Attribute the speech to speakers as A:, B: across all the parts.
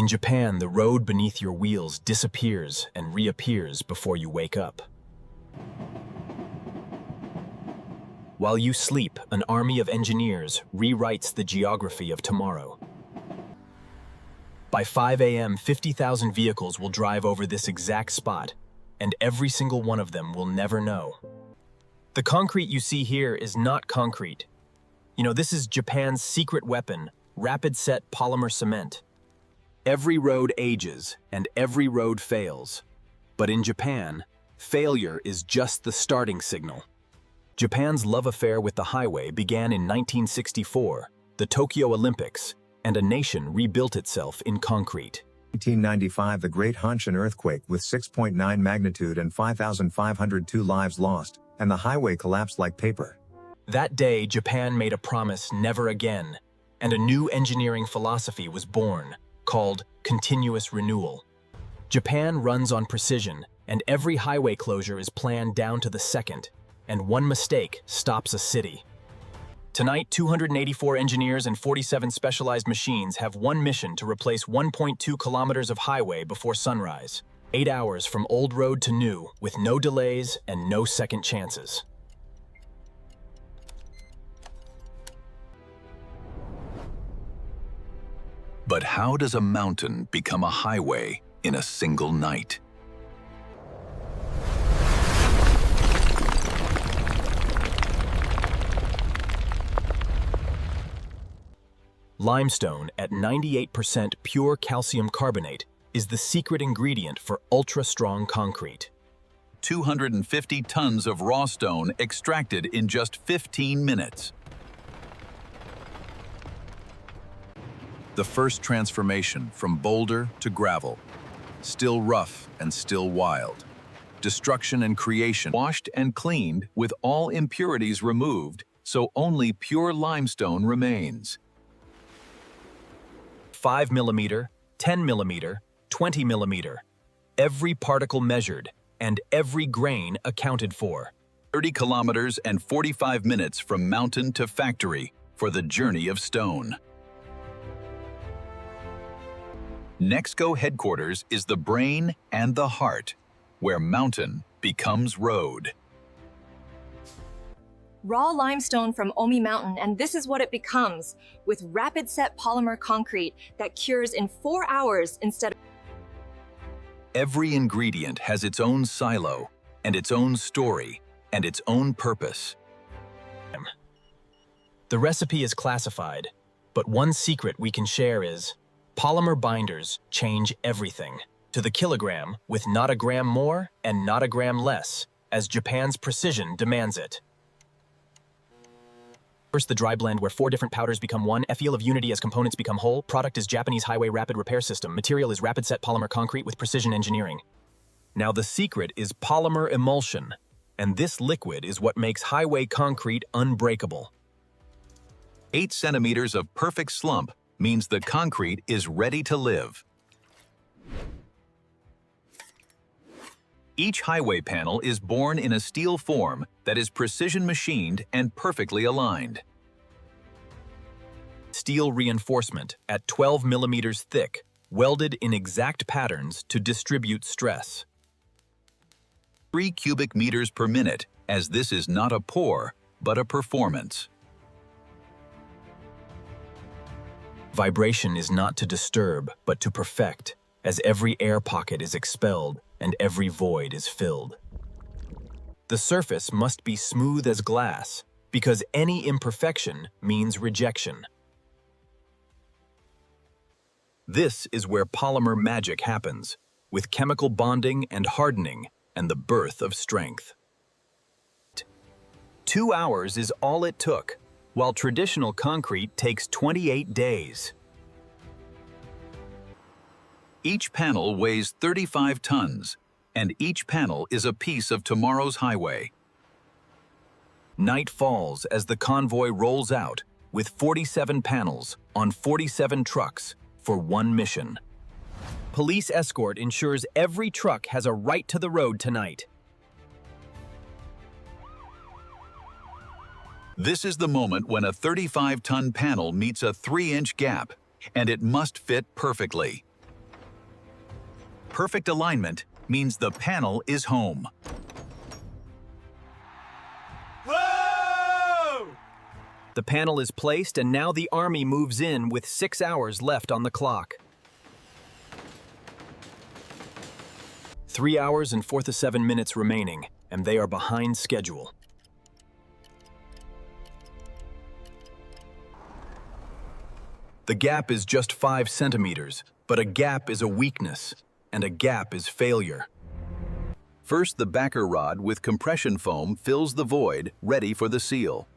A: In Japan, the road beneath your wheels disappears and reappears before you wake up. While you sleep, an army of engineers rewrites the geography of tomorrow. By 5 a.m., 50,000 vehicles will drive over this exact spot, and every single one of them will never know. The concrete you see here is not concrete. This is Japan's secret weapon, rapid-set polymer cement. Every road ages, and every road fails. But in Japan, failure is just the starting signal. Japan's love affair with the highway began in 1964, the Tokyo Olympics, and a nation rebuilt itself in concrete.
B: 1895, the Great Hanshin earthquake with 6.9 magnitude and 5,502 lives lost, and the highway collapsed like paper.
A: That day, Japan made a promise never again, and a new engineering philosophy was born, called continuous renewal. Japan runs on precision, and every highway closure is planned down to the second, and one mistake stops a city. Tonight, 284 engineers and 47 specialized machines have one mission to replace 1.2 kilometers of highway before sunrise. 8 hours from old road to new, with no delays and no second chances.
C: But how does a mountain become a highway in a single night?
A: Limestone at 98% pure calcium carbonate is the secret ingredient for ultra-strong concrete.
C: 250 tons of raw stone extracted in just 15 minutes. The first transformation from boulder to gravel. Still rough and still wild. Destruction and creation washed and cleaned with all impurities removed, so only pure limestone remains.
A: 5 millimeter, 10 millimeter, 20 millimeter. Every particle measured and every grain accounted for.
C: 30 kilometers and 45 minutes from mountain to factory for the journey of stone. Nexco headquarters is the brain and the heart, where mountain becomes road.
D: Raw limestone from Omi Mountain, and this is what it becomes, with rapid-set polymer concrete that cures in 4 hours instead of...
C: Every ingredient has its own silo, and its own story, and its own purpose.
A: The recipe is classified, but one secret we can share is polymer binders change everything, to the kilogram, with not a gram more and not a gram less, as Japan's precision demands it. First, the dry blend, where 4 different powders become one. A feel of unity as components become whole. Product is Japanese highway rapid repair system. Material is rapid set polymer concrete with precision engineering. Now the secret is polymer emulsion, and this liquid is what makes highway concrete unbreakable.
C: 8 centimeters of perfect slump means the concrete is ready to live. Each highway panel is born in a steel form that is precision machined and perfectly aligned.
A: Steel reinforcement at 12 millimeters thick, welded in exact patterns to distribute stress.
C: 3 cubic meters per minute, as this is not a pour, but a performance.
A: Vibration is not to disturb, but to perfect, as every air pocket is expelled and every void is filled. The surface must be smooth as glass, because any imperfection means rejection. This is where polymer magic happens, with chemical bonding and hardening and the birth of strength. 2 hours is all it took, while traditional concrete takes 28 days.
C: Each panel weighs 35 tons, and each panel is a piece of tomorrow's highway.
A: Night falls as the convoy rolls out with 47 panels on 47 trucks for one mission. Police escort ensures every truck has a right to the road tonight.
C: This is the moment when a 35-ton panel meets a 3-inch gap, and it must fit perfectly. perfect alignment means the panel is home.
A: The panel is placed, and now the Army moves in with 6 hours left on the clock. 3 hours and 47 minutes remaining, and they are behind schedule. The gap is just 5 centimeters, but a gap is a weakness, and a gap is failure.
C: First, the backer rod with compression foam fills the void, ready for the seal.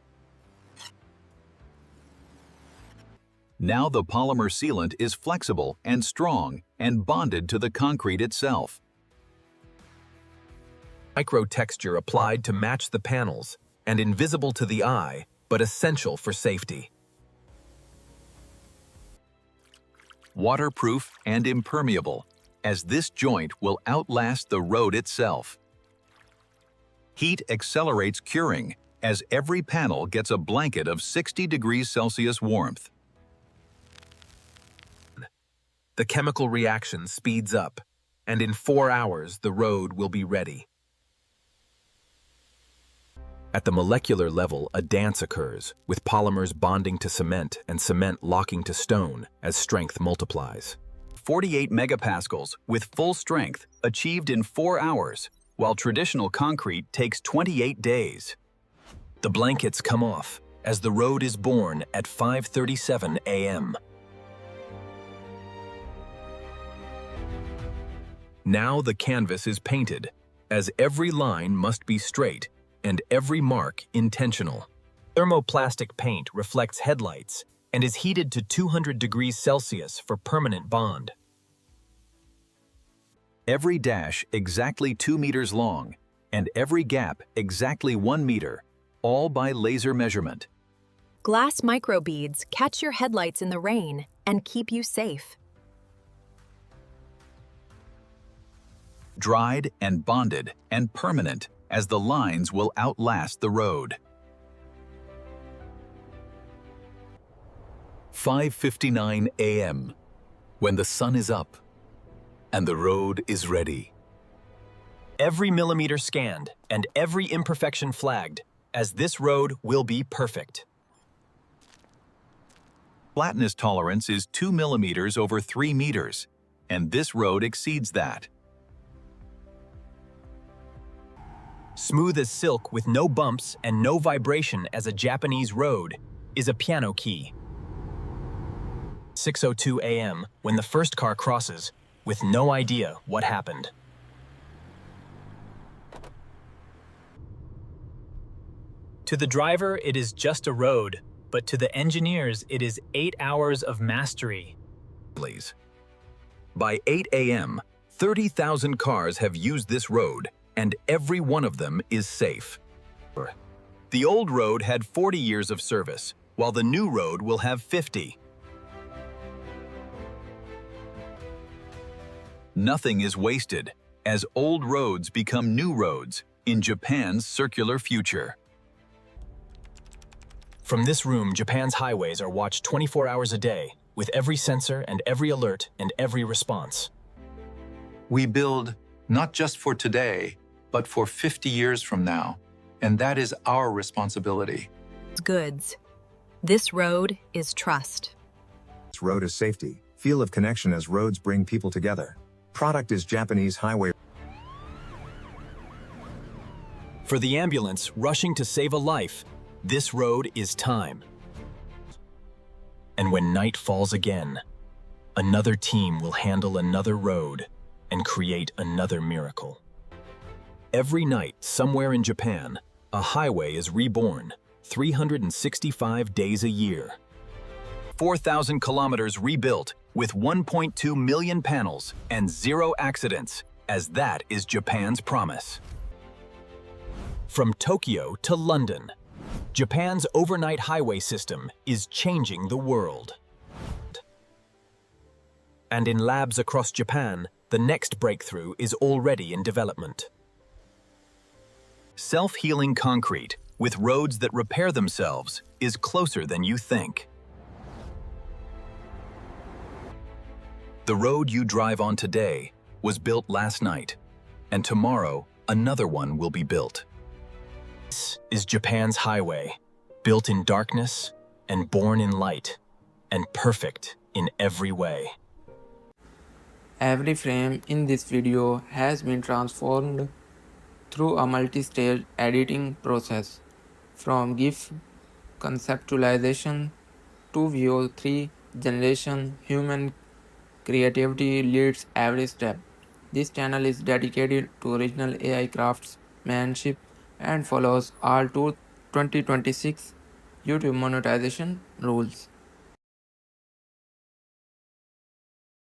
C: Now the polymer sealant is flexible and strong and bonded to the concrete itself.
A: Micro-texture applied to match the panels, and invisible to the eye, but essential for safety.
C: Waterproof and impermeable, as this joint will outlast the road itself. Heat accelerates curing, as every panel gets a blanket of 60 degrees Celsius warmth.
A: The chemical reaction speeds up, and in 4 hours the road will be ready. At the molecular level, a dance occurs, with polymers bonding to cement and cement locking to stone as strength multiplies.
C: 48 megapascals with full strength achieved in 4 hours, while traditional concrete takes 28 days.
A: The blankets come off as the road is born at 5:37 a.m. Now the canvas is painted, as every line must be straight and every mark intentional. Thermoplastic paint reflects headlights and is heated to 200 degrees Celsius for permanent bond.
C: Every dash exactly 2 meters long, and every gap exactly 1 meter, all by laser measurement.
E: Glass microbeads catch your headlights in the rain and keep you safe.
C: Dried and bonded and permanent, as the lines will outlast the road. 5:59 a.m. when the sun is up and the road is ready.
A: Every millimeter scanned and every imperfection flagged, as this road will be perfect.
C: Flatness tolerance is 2 millimeters over 3 meters, and this road exceeds that.
A: Smooth as silk with no bumps and no vibration as a Japanese road is a piano key. 6:02 a.m. when the first car crosses, with no idea what happened. To the driver, it is just a road, but to the engineers, it is 8 hours of mastery.
C: By 8 a.m., 30,000 cars have used this road, and every one of them is safe. The old road had 40 years of service, while the new road will have 50. Nothing is wasted, as old roads become new roads in Japan's circular future.
A: From this room, Japan's highways are watched 24 hours a day, with every sensor and every alert and every response.
F: We build not just for today, but for 50 years from now, and that is our responsibility.
E: Goods. This road is trust.
B: This road is safety, feel of connection as roads bring people together. Product is Japanese highway.
A: For the ambulance rushing to save a life, this road is time. And when night falls again, another team will handle another road and create another miracle. Every night, somewhere in Japan, a highway is reborn, 365 days a year. 4,000 kilometers rebuilt with 1.2 million panels and 0 accidents, as that is Japan's promise. From Tokyo to London, Japan's overnight highway system is changing the world. And in labs across Japan, the next breakthrough is already in development. Self-healing concrete with roads that repair themselves is closer than you think. The road you drive on today
C: was built last night, and tomorrow another one will be built.
A: This is Japan's highway, built in darkness and born in light, and perfect in every way.
G: Every frame in this video has been transformed through a multi-stage editing process, from GIF conceptualization to VO3 generation. Human creativity leads every step. This channel is dedicated to original AI craftsmanship and follows all 2026 YouTube monetization rules.